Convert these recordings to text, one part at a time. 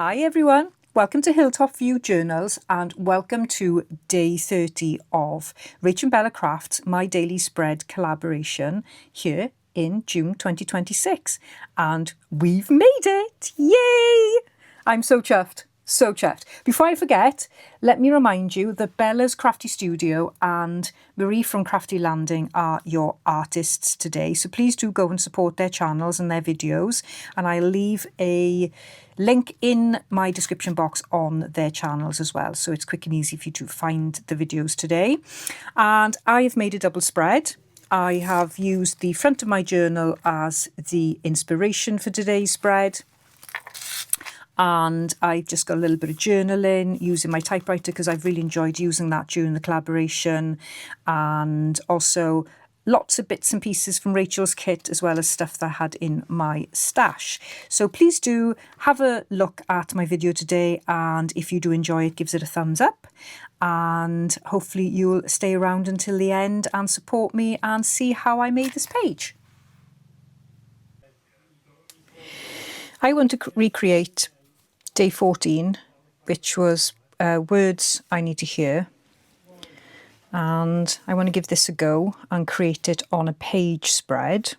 Hi everyone, welcome to Hilltop View Journals and welcome to day 30 of rachandbellacrafts My Daily Spread collaboration here in June 2026, and we've made it! Yay! I'm so chuffed. So chuffed. Before I forget, let me remind you that Bella's Crafty Studio and Marie from Crafty Landing are your artists today. So please do go and support their channels and their videos. And I'll leave a link in my description box on their channels as well. So it's quick and easy for you to find the videos today. And I've made a double spread. I have used the front of my journal as the inspiration for today's spread. And I've just got a little bit of journaling using my typewriter because I've really enjoyed using that during the collaboration, and also lots of bits and pieces from Rachel's kit as well as stuff that I had in my stash. So please do have a look at my video today, and if you do enjoy it, give it a thumbs up, and hopefully you'll stay around until the end and support me and see how I made this page. I want to recreate day 14, which was words I need to hear, and I want to give this a go and create it on a page spread.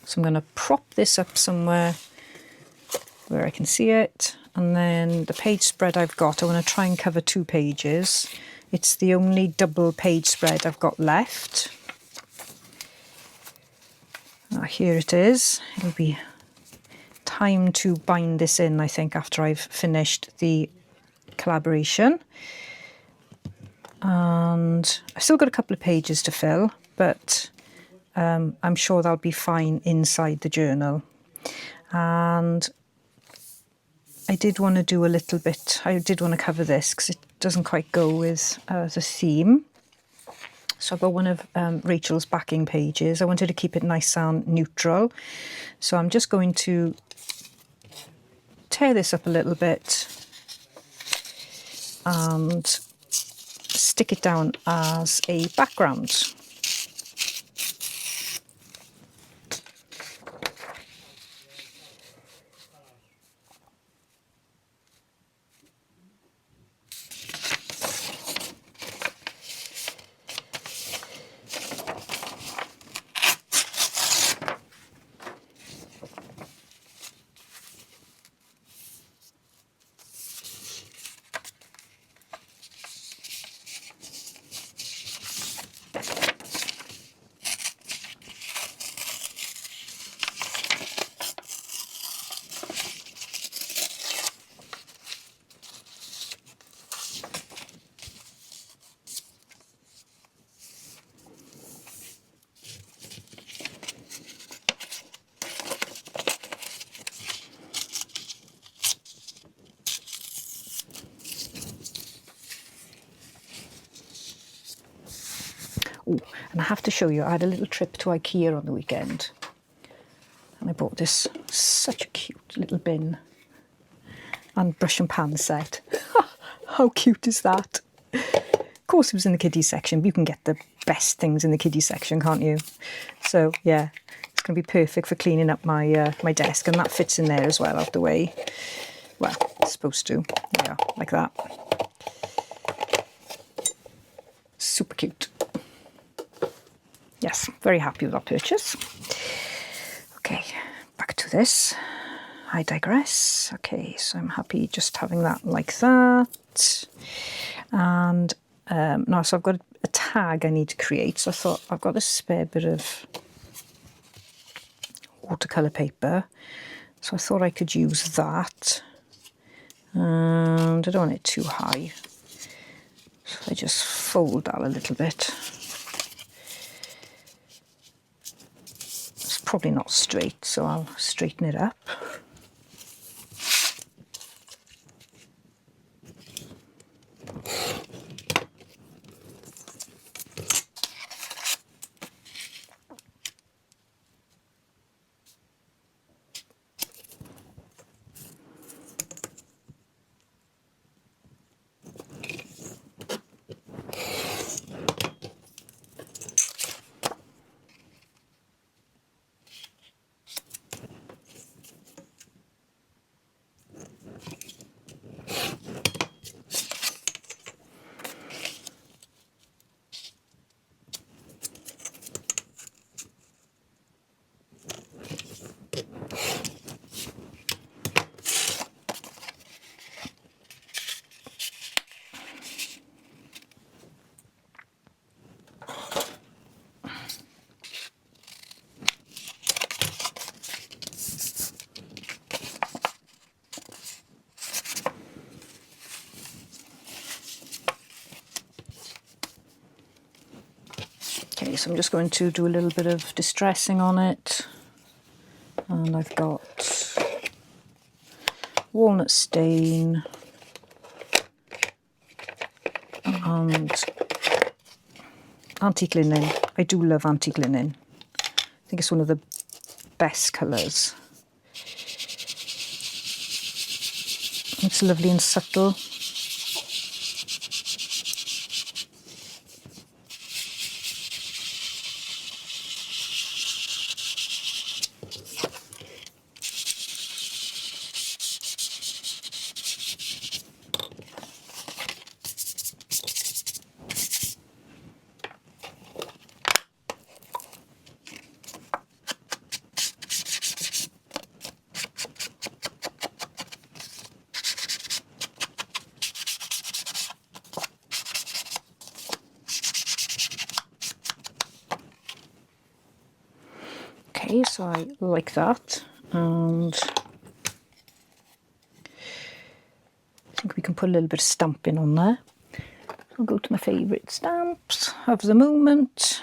So I'm going to prop this up somewhere where I can see it, and then the page spread I've got, I want to try and cover 2 pages. It's the only double page spread I've got left. Here it is. It'll be time to bind this in, I think, after I've finished the collaboration. And I've still got a couple of pages to fill, but I'm sure that'll be fine inside the journal. And I did want to do a little bit, I did want to cover this because it doesn't quite go with the theme. So I've got one of Rachel's backing pages. I wanted to keep it nice and neutral. So I'm just going to tear this up a little bit and stick it down as a background. Oh, and I have to show you, I had a little trip to IKEA on the weekend, and I bought this such a cute little bin and brush and pan set. How cute is that? Of course it was in the kiddie section, but you can get the best things in the kiddie section, can't you? So yeah, it's going to be perfect for cleaning up my my desk, and that fits in there as well, out of the way. Well, it's supposed to. Yeah, like that. Super cute. Yes, very happy with our purchase. Okay, back to this. I digress. Okay, so I'm happy just having that like that. And now, so I've got a tag I need to create. So I thought I've got a spare bit of watercolour paper. So I thought I could use that. And I don't want it too high. So I just fold that a little bit. Probably not straight, so I'll straighten it up. so I'm just going to do a little bit of distressing on it. And I've got walnut stain and antique linen. I do love antique linen. I think it's one of the best colours. It's lovely and subtle. Okay, so I like that, and I think we can put a little bit of stamping on there. So I'll go to my favourite stamps of the moment.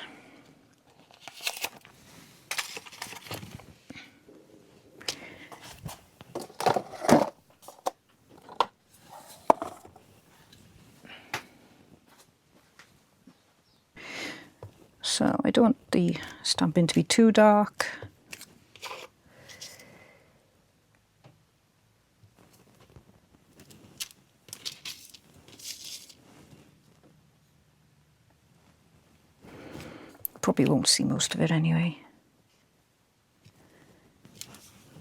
So I don't want the stamping to be too dark. Probably won't see most of it anyway.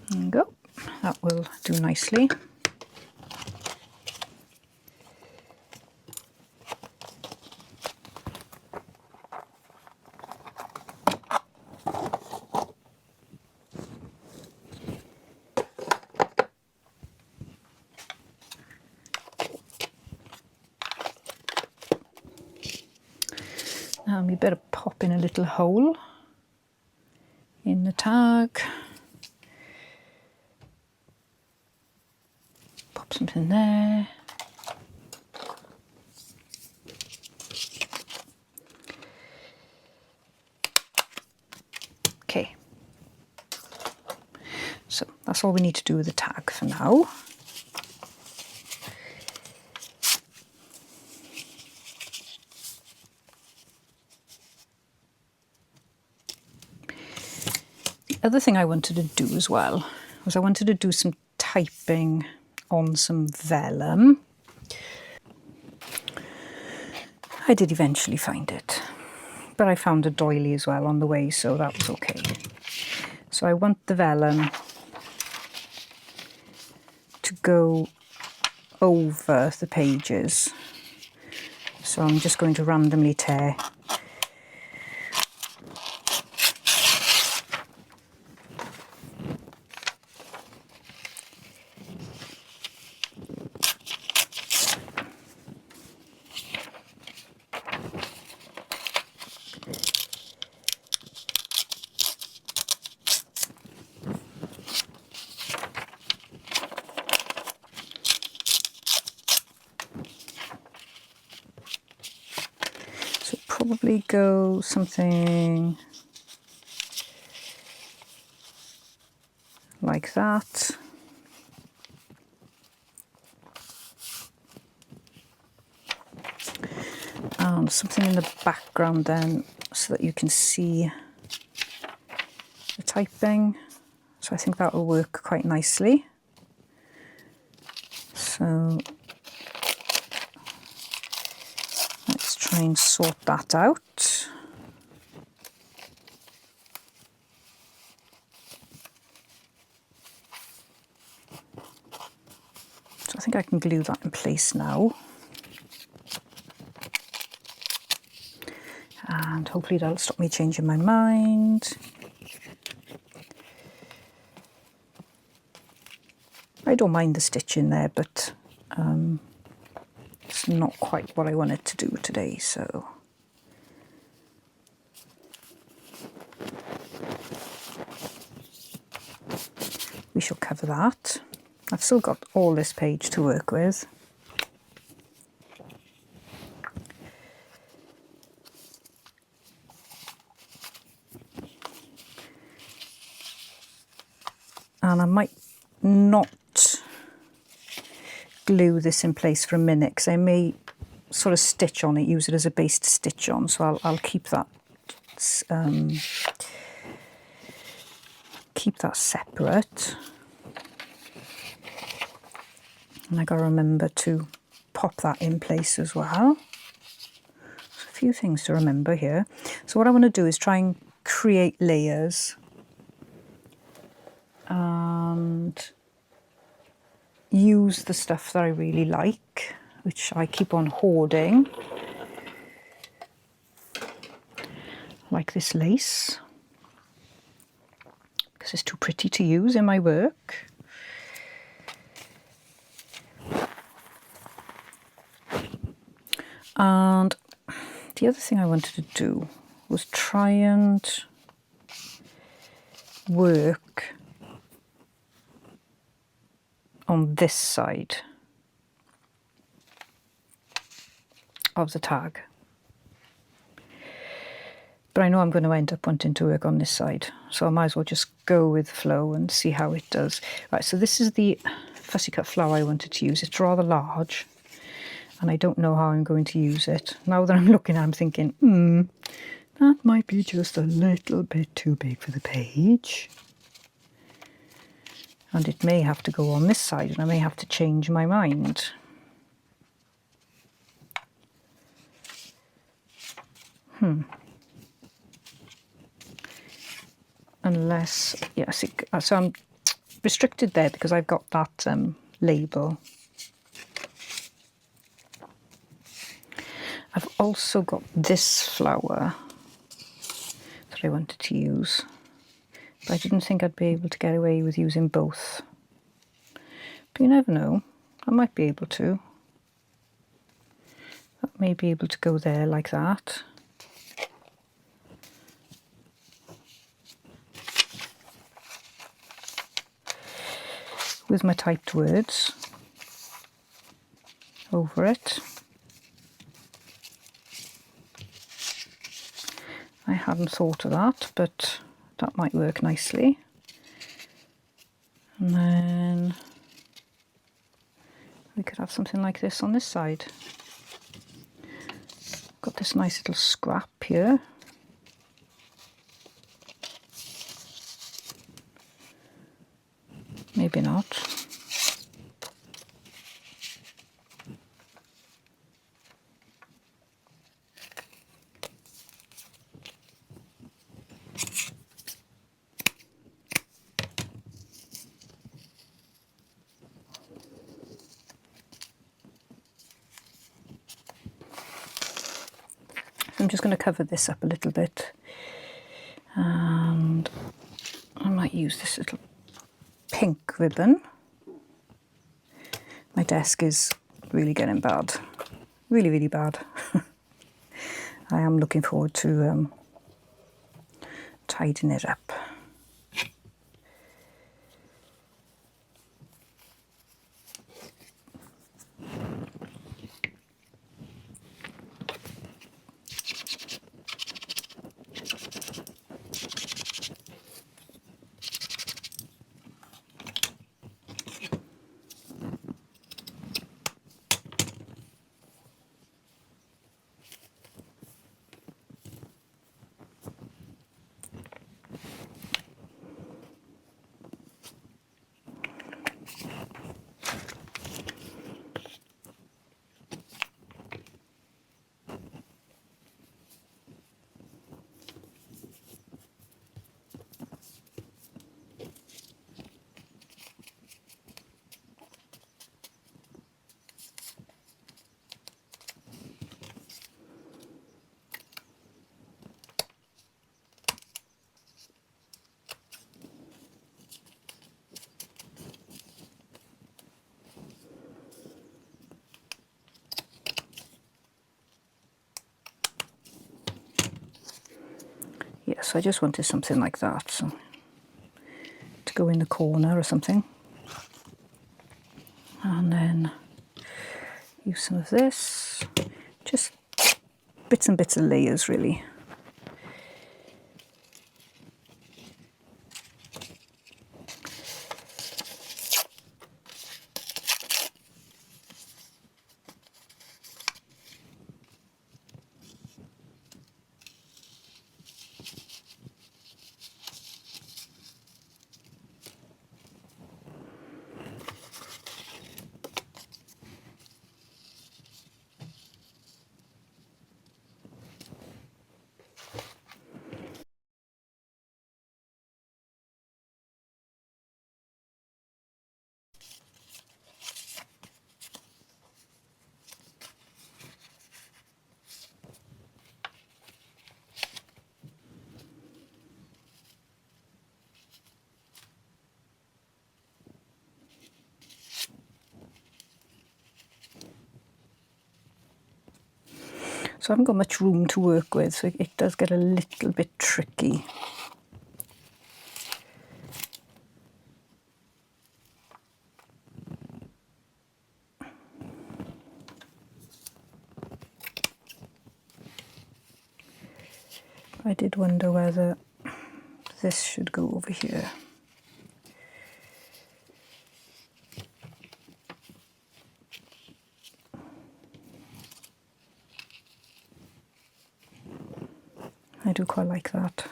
There you go. That will do nicely. We better pop in a little hole in the tag. Pop something there. Okay. So that's all we need to do with the tag for now. The other thing I wanted to do as well was I wanted to do some typing on some vellum. I did eventually find it, but I found a doily as well on the way, so that was okay. So I want the vellum to go over the pages. So I'm just going to randomly tear probably go something like that. And something in the background then so that you can see the typing. So I think that will work quite nicely. So let's try and sort that out. So I think I can glue that in place now. And hopefully that'll stop me changing my mind. I don't mind the stitch in there, but it's not quite what I wanted to do today, so. We shall cover that. I've still got all this page to work with. And I might not glue this in place for a minute because I may sort of stitch on it, use it as a base to stitch on, so I'll keep that separate. And I got to remember to pop that in place as well. There's a few things to remember here. So what I want to do is try and create layers and use the stuff that I really like, which I keep on hoarding, like this lace, because it's too pretty to use in my work. And the other thing I wanted to do was try and work on this side of the tag. But I know I'm going to end up wanting to work on this side, so I might as well just go with the flow and see how it does. Right, so this is the fussy cut flower I wanted to use. It's rather large, and I don't know how I'm going to use it. Now that I'm looking at it, I'm thinking, that might be just a little bit too big for the page. And it may have to go on this side, and I may have to change my mind. Unless, yeah, see, so I'm restricted there because I've got that label. I've also got this flower that I wanted to use, but I didn't think I'd be able to get away with using both. But you never know, I might be able to. That may be able to go there like that. With my typed words over it. I hadn't thought of that, but that might work nicely. And then we could have something like this on this side. Got this nice little scrap here. Maybe not. I'm just going to cover this up a little bit, and I might use this little pink ribbon. My desk is really getting bad, really, really bad. I am looking forward to tidying it up. Yes, I just wanted something like that, so to go in the corner or something. And then use some of this, just bits and bits of layers really. So I haven't got much room to work with, so it does get a little bit tricky. I did wonder whether this should go over here. I do quite like that.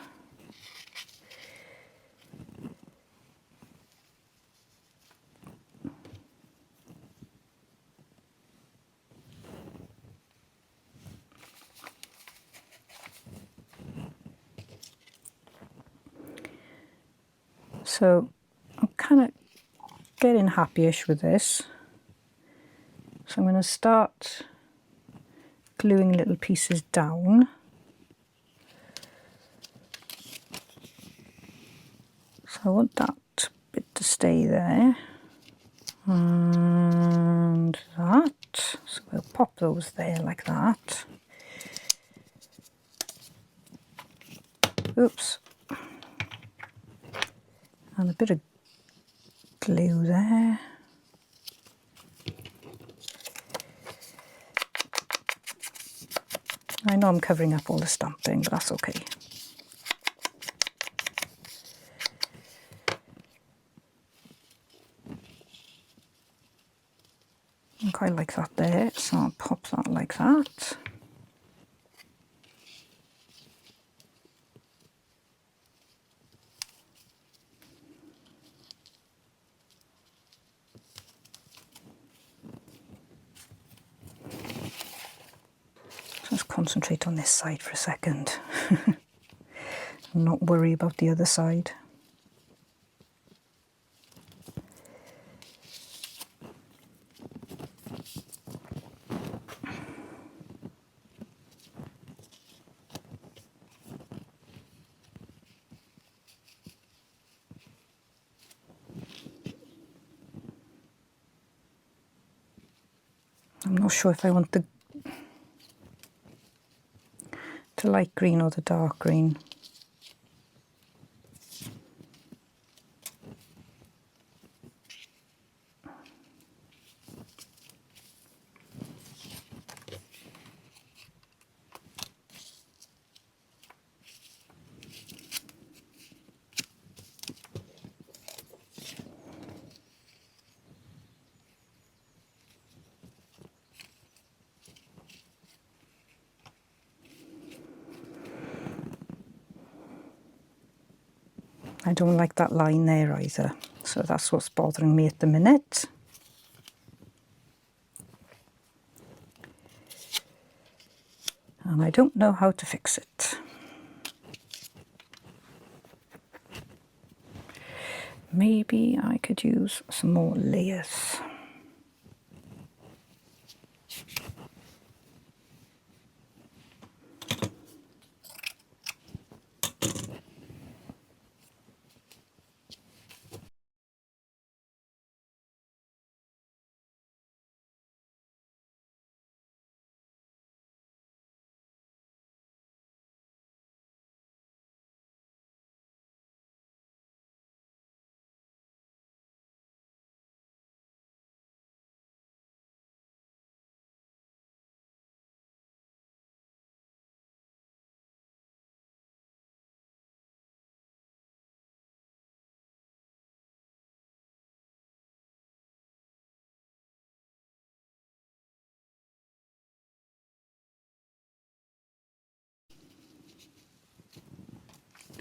So I'm kind of getting happy-ish with this. So I'm going to start gluing little pieces down. So I want that bit to stay there. And that. So we'll pop those there like that. Oops. And a bit of glue there. I know I'm covering up all the stamping, but that's okay. I quite like that there, so I'll pop that like that. Let's concentrate on this side for a second and not worry about the other side. I'm not sure if I want the light green or the dark green. I don't like that line there either, so that's what's bothering me at the minute. And I don't know how to fix it. Maybe I could use some more layers.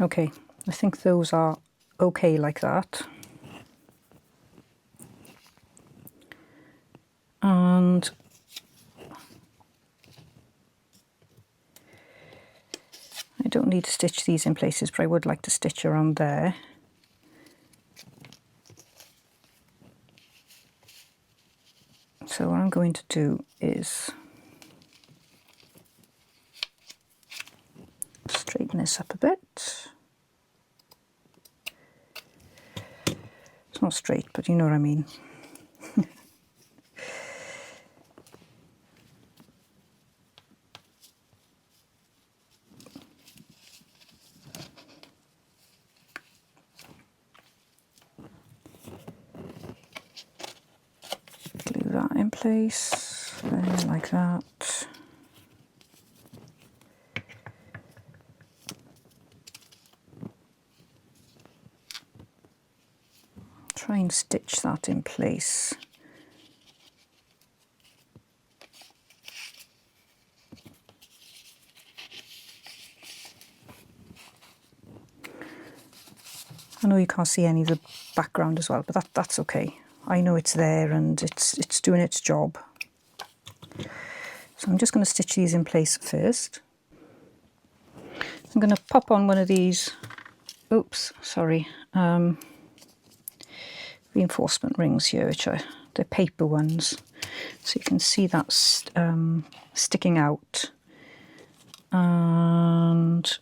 Okay, I think those are okay like that. And I don't need to stitch these in places, but I would like to stitch around there. So what I'm going to do is straighten this up a bit. It's not straight, but you know what I mean. that in place, there, like that. Try and stitch that in place. I know you can't see any of the background as well, but that's okay. I know it's there and it's doing its job. So I'm just going to stitch these in place first. I'm going to pop on one of these, oops, sorry, reinforcement rings here, which are the paper ones. So you can see that's sticking out. And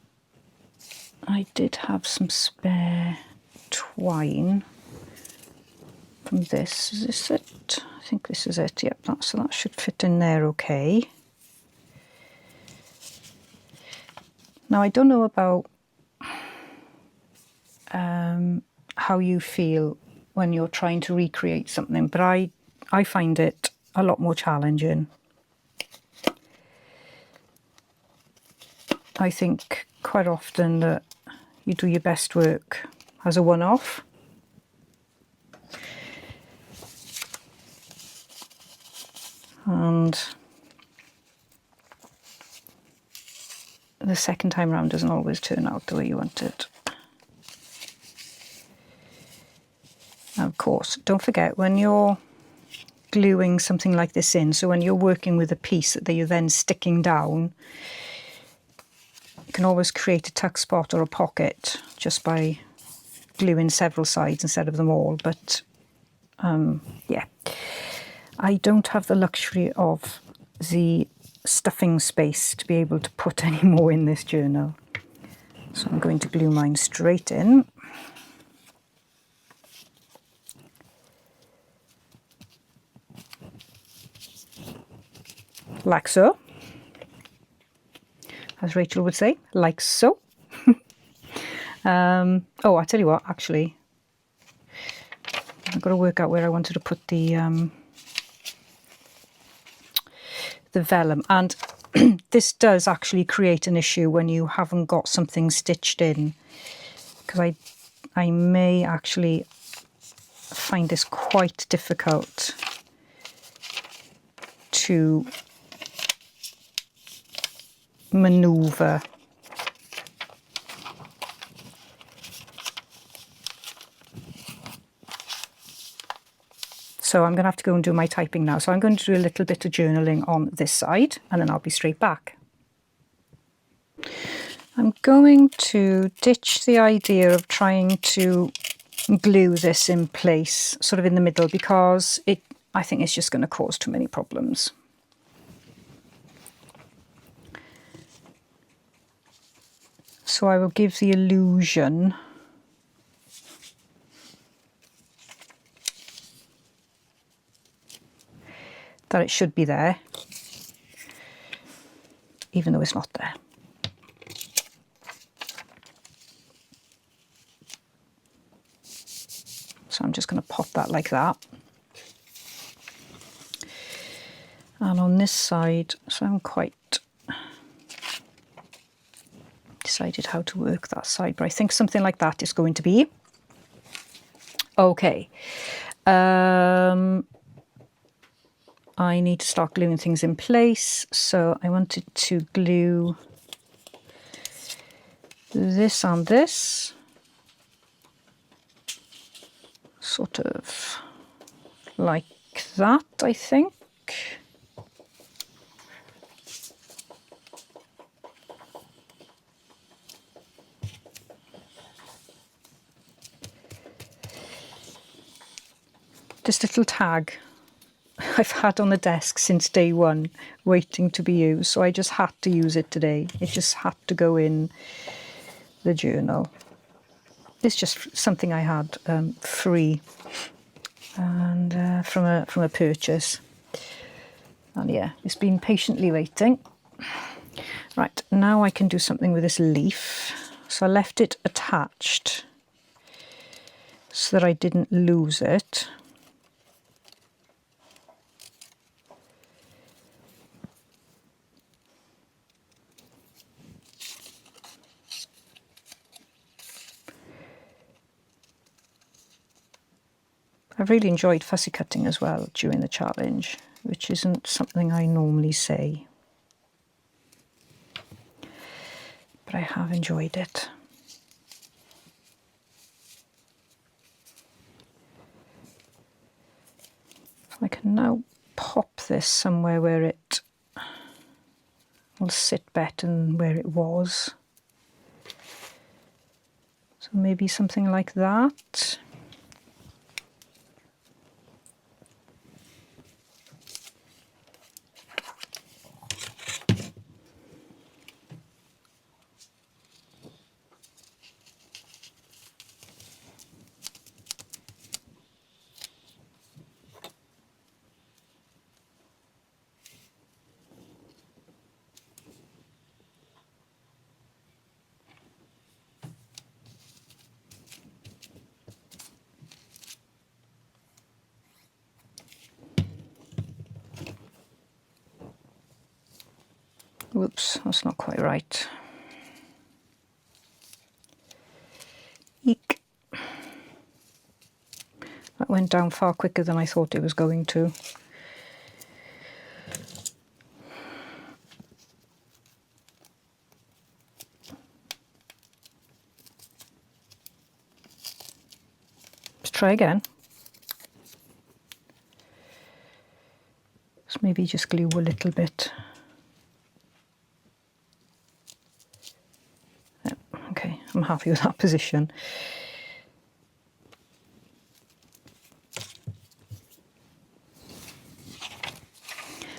I did have some spare twine from this. Is this it? I think this is it. Yep, so that should fit in there okay. Now I don't know about how you feel when you're trying to recreate something, but I find it a lot more challenging. I think quite often that you do your best work as a one-off. And the second time round doesn't always turn out the way you want it. Now, of course, don't forget when you're gluing something like this in, so when you're working with a piece that you're then sticking down, you can always create a tuck spot or a pocket just by gluing several sides instead of them all. But yeah, I don't have the luxury of the stuffing space to be able to put any more in this journal. So I'm going to glue mine straight in. Like so. As Rachel would say, like so. Oh, I tell you what, actually, I've got to work out where I wanted to put the vellum. And this does actually create an issue when you haven't got something stitched in, because I may actually find this quite difficult to maneuver. So I'm going to have to go and do my typing now. So I'm going to do a little bit of journaling on this side and then I'll be straight back. I'm going to ditch the idea of trying to glue this in place sort of in the middle, because I think it's just going to cause too many problems. So I will give the illusion that it should be there, even though it's not there. So I'm just going to pop that like that. And on this side, so I'm quite decided how to work that side, but I think something like that is going to be okay. I need to start gluing things in place, so I wanted to glue this on this, sort of like that, I think. This little tag I've had on the desk since day one, waiting to be used, so I just had to use it today. It just had to go in the journal. It's just something I had free and from a purchase. And yeah, it's been patiently waiting. Right, now I can do something with this leaf. So I left it attached so that I didn't lose it. I've really enjoyed fussy cutting as well during the challenge, which isn't something I normally say, but I have enjoyed it. So I can now pop this somewhere where it will sit better than where it was. So maybe something like that. Whoops, that's not quite right. Eek. That went down far quicker than I thought it was going to. Let's try again. Let's maybe just glue a little bit. Okay, I'm happy with that position.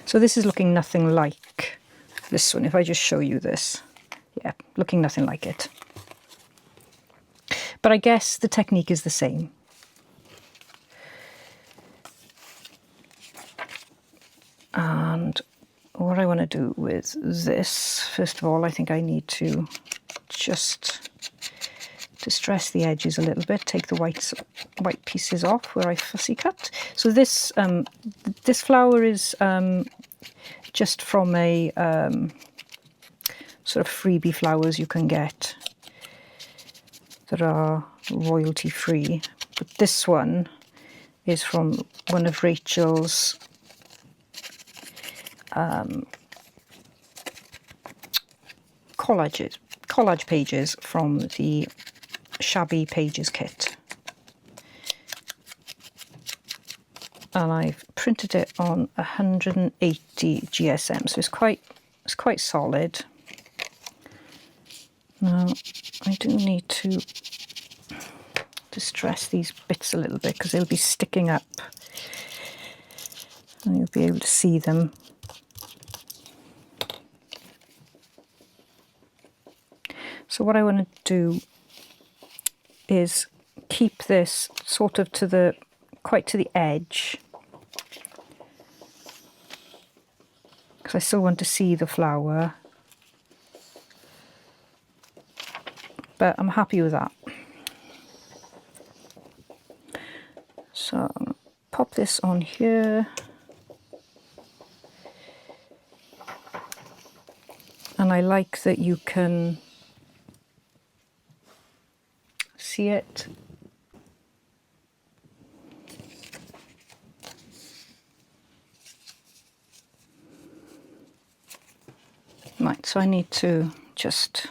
So this is looking nothing like this one. If I just show you this, yeah, looking nothing like it. But I guess the technique is the same. And what I want to do with this, first of all, I think I need to just distress the edges a little bit, take the white pieces off where I fussy cut. So this this flower is just from a sort of freebie flowers you can get that are royalty free. But this one is from one of Rachel's collage pages from the Shabby Pages kit. And I've printed it on 180 GSM, so it's quite solid. Now I do need to distress these bits a little bit because they'll be sticking up and you'll be able to see them. So what I want to do is keep this sort of quite to the edge, because I still want to see the flower, but I'm happy with that. So I'm going to pop this on here, and I like that you can see it. Right, so I need to just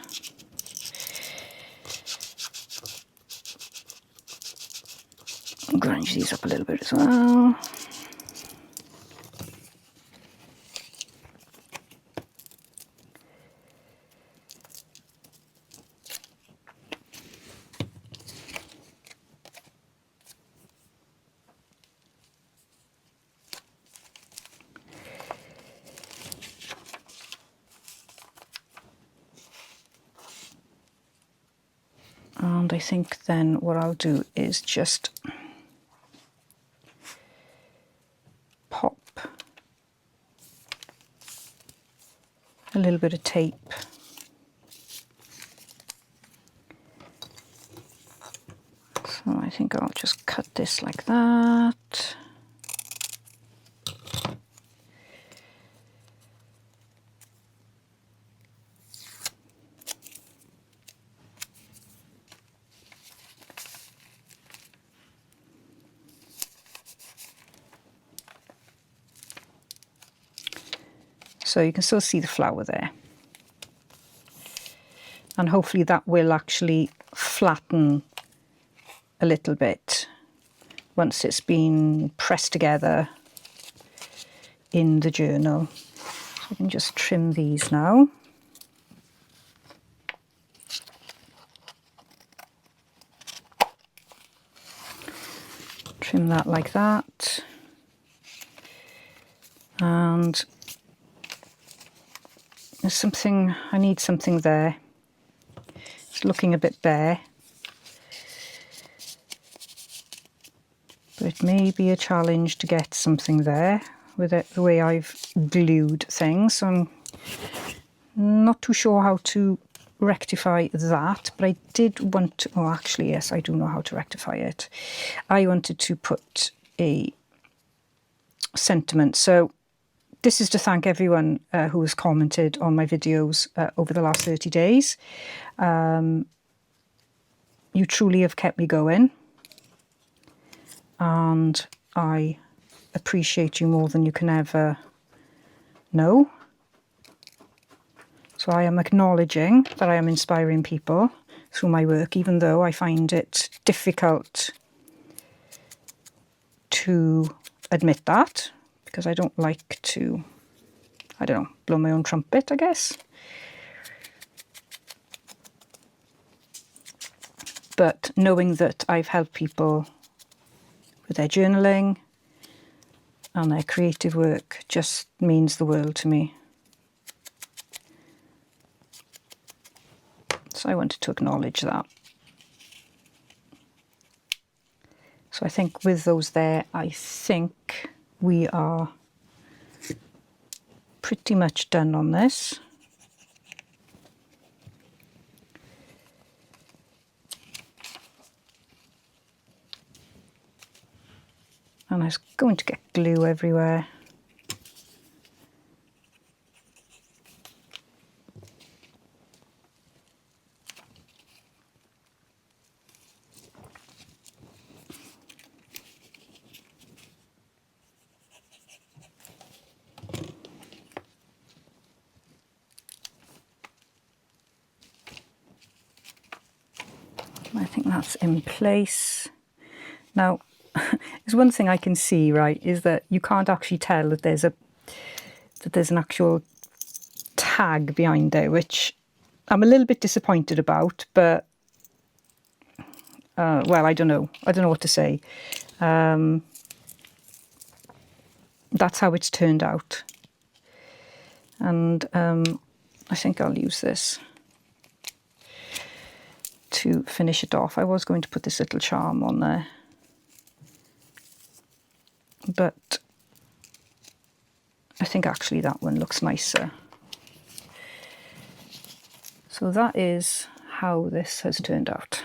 grunge these up a little bit as well. And I think then what I'll do is just pop a little bit of tape so I think I'll just cut this like that. So you can still see the flower there. And hopefully that will actually flatten a little bit once it's been pressed together in the journal. So I can just trim these now. Trim that like that. And there's something, I need something there. It's looking a bit bare. But it may be a challenge to get something there with it, the way I've glued things. So I'm not too sure how to rectify that, but I did want to, oh actually yes, I do know how to rectify it. I wanted to put a sentiment. So this is to thank everyone who has commented on my videos over the last 30 days. You truly have kept me going, and I appreciate you more than you can ever know. So I am acknowledging that I am inspiring people through my work, even though I find it difficult to admit that, because I don't like to, I don't know, blow my own trumpet, I guess. But knowing that I've helped people with their journaling and their creative work just means the world to me. So I wanted to acknowledge that. So I think with those there, I think we are pretty much done on this. And I was going to get glue everywhere. I think that's in place. Now, there's one thing I can see, right, is that you can't actually tell that there's an actual tag behind there, which I'm a little bit disappointed about, but well, I don't know what to say. That's how it's turned out, and I think I'll use this to finish it off. I was going to put this little charm on there, but I think actually that one looks nicer. So that is how this has turned out.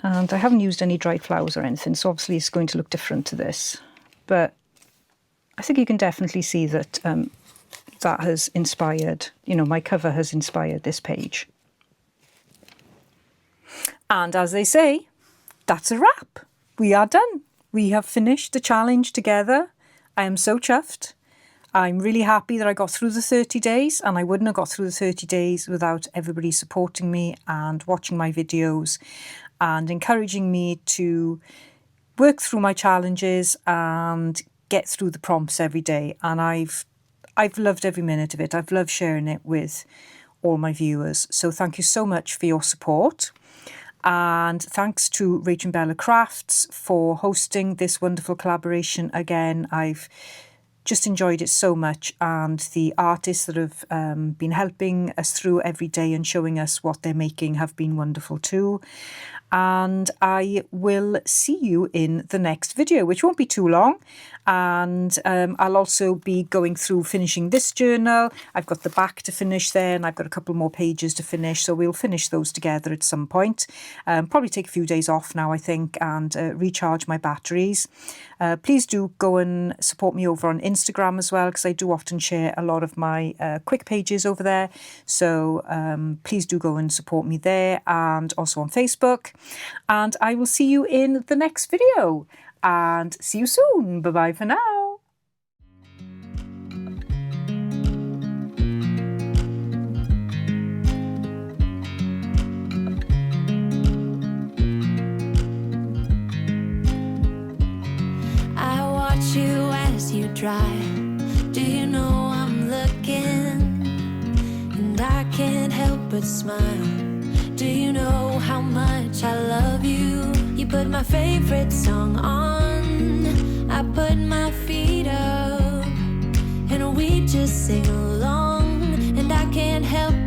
And I haven't used any dried flowers or anything, so obviously it's going to look different to this. But I think you can definitely see that that has inspired, you know, my cover has inspired this page. And as they say, that's a wrap. We are done. We have finished the challenge together. I am so chuffed. I'm really happy that I got through the 30 days, and I wouldn't have got through the 30 days without everybody supporting me and watching my videos and encouraging me to work through my challenges and get through the prompts every day. And I've loved every minute of it. I've loved sharing it with all my viewers. So thank you so much for your support. And thanks to rachandbellacrafts for hosting this wonderful collaboration again. I've just enjoyed it so much, and the artists that have been helping us through every day and showing us what they're making have been wonderful too. And I will see you in the next video, which won't be too long. And I'll also be going through finishing this journal. I've got the back to finish there, and I've got a couple more pages to finish, so we'll finish those together at some point. Probably take a few days off now, I think, and recharge my batteries. Please do go and support me over on Instagram as well, because I do often share a lot of my quick pages over there. So please do go and support me there, and also on Facebook. And I will see you in the next video, and see you soon. Bye bye for now. dry. Do you know I'm looking, and I can't help but smile? Do you know how much I love you? You put my favorite song on, I put my feet up, and we just sing along, and I can't help